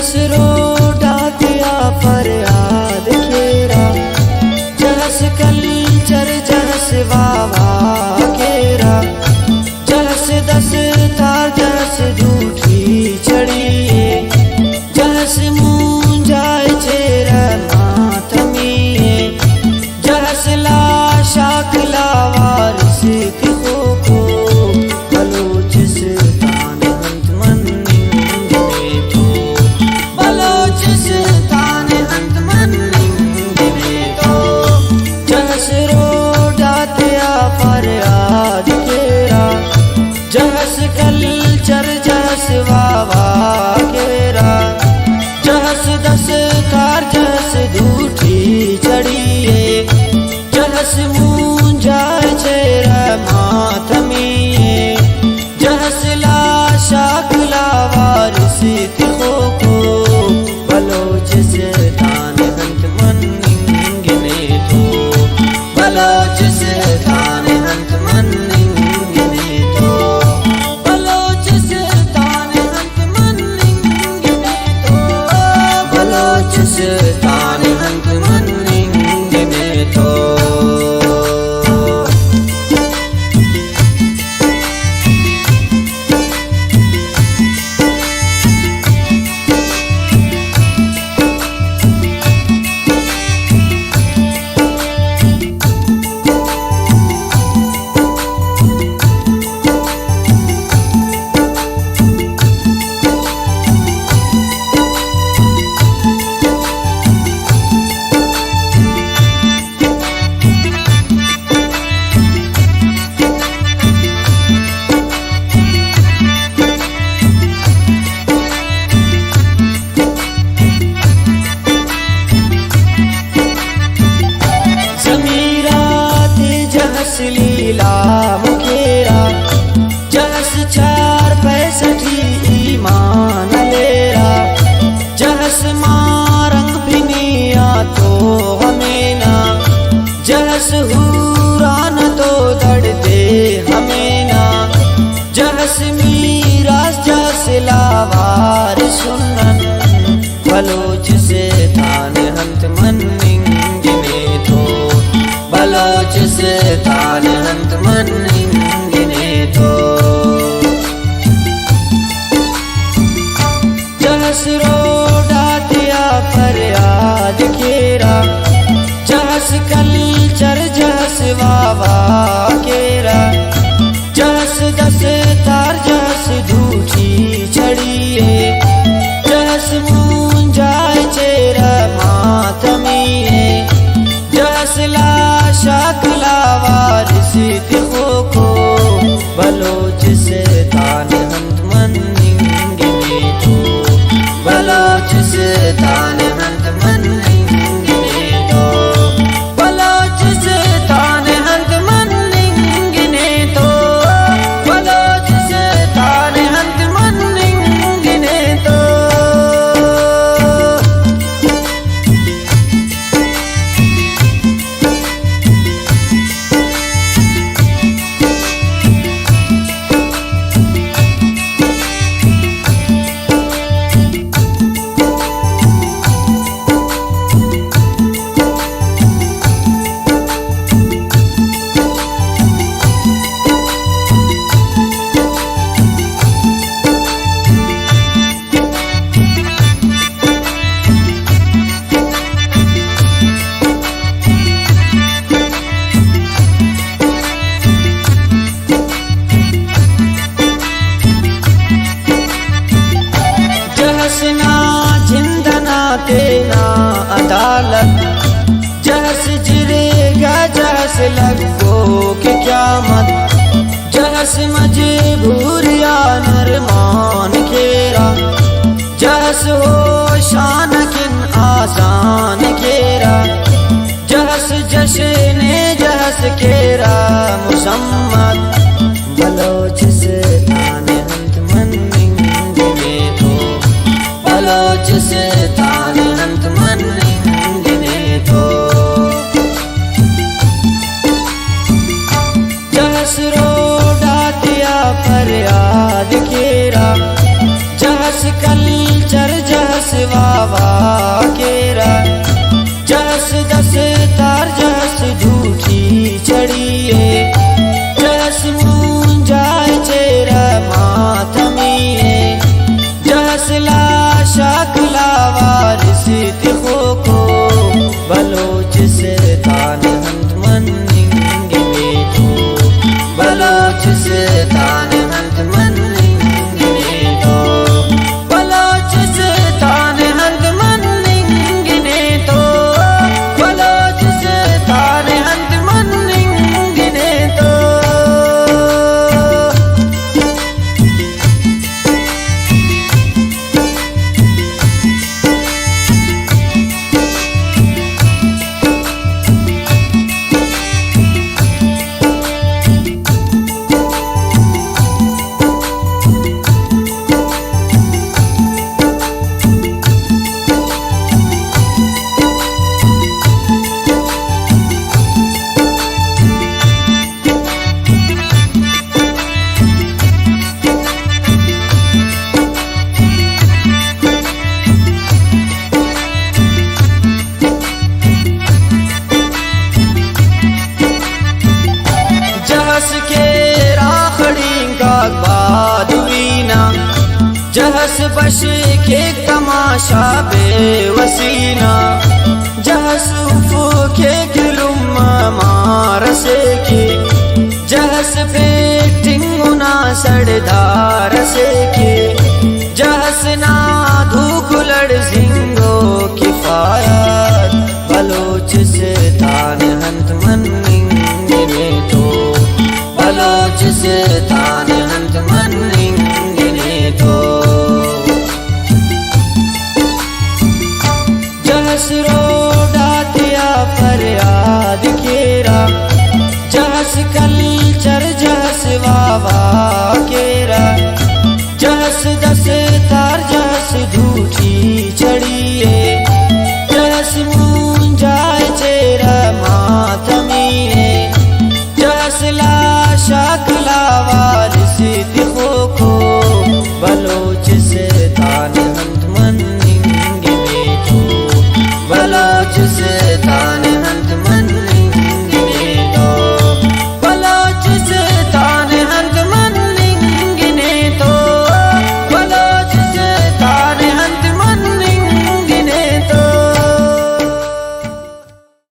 जहस रोडा दिया फरियाद केरा, जहस कल्चर जहस वावा केरा, जहस दस तार जहस झूठी चढ़िए, जहस मुंजाए चेरा मातमिए, जहस लाशाक लावार से को बलोचिस्तान हंत मन गिने तो, बलोचिस्तान हंत मन गिने तो, जहस रोडा दिया फरियाद केरा, जहस कल्चर जहस वावा केरा, जहस दस तार जहस झूठी चढ़िए, जहस मुंजाए चेरा मातमिए, जहस लाशाक लावार से को बलोचिस्तान हंत मन गिने तो, बलोचिस्तान हंत मन गिने तो, बलोचिस्तान हंत मन गिने तो, बलोचिस्तान हंत मन गिने तो। लीला मुखेरा, जहस 465 ईमान लेरा, जहस मारंग बिनिया तो हमें ना, जहस हुरान तो दर्दे हमें ना, जहस मीरास जहस लावार सुनन, बलोचिस्तान हंत मन गिने तो, बलोचिस्तान हंत मन गिने तो, जहस रोडा दिया फरियाद केरा, जहस कल्चर जहस वावा केरा, जहस दस तार जहस झूठी चढ़िए, जहस मुंजाए चेरा मातमिए, जहस लाशाक लावार से को बलोचिस्तान हंत मन गिने तो, बलोचिस्तान हंत मन गिने तो, बलोचिस्तान हंत मन गिने तो, बलोचिस्तान हंत मन गिने तो। तेना अदालत, जहस जिरेगा जहस लगो के क्यामत, जहस मजबूरिया नरमान केरा, जहस हो शान किन आसान केरा, जहस जश्न जहस केरा मुसम्मत, बलोचिस्तान हंत मन गिने तो, बलोचिस्तान हंत मन गिने तो, जहस रोडा दिया फरियाद केरा, जहस कल्चर जहस मसला शाकला वारिसी तिखो को बलोच से तान हंत मनिंगे तो बलोच से तान हंत मनिंगे तो बलोच से तान हंत मनिंगे तो बलोच से तान हंत मनिंगे तो जहस के राखड़ी का बादवीना जहस बश के तमाशा बेवसीना जहस उफो के गिलुम मारसे के जहस पेटिंग उना सड़दार से के जहस ना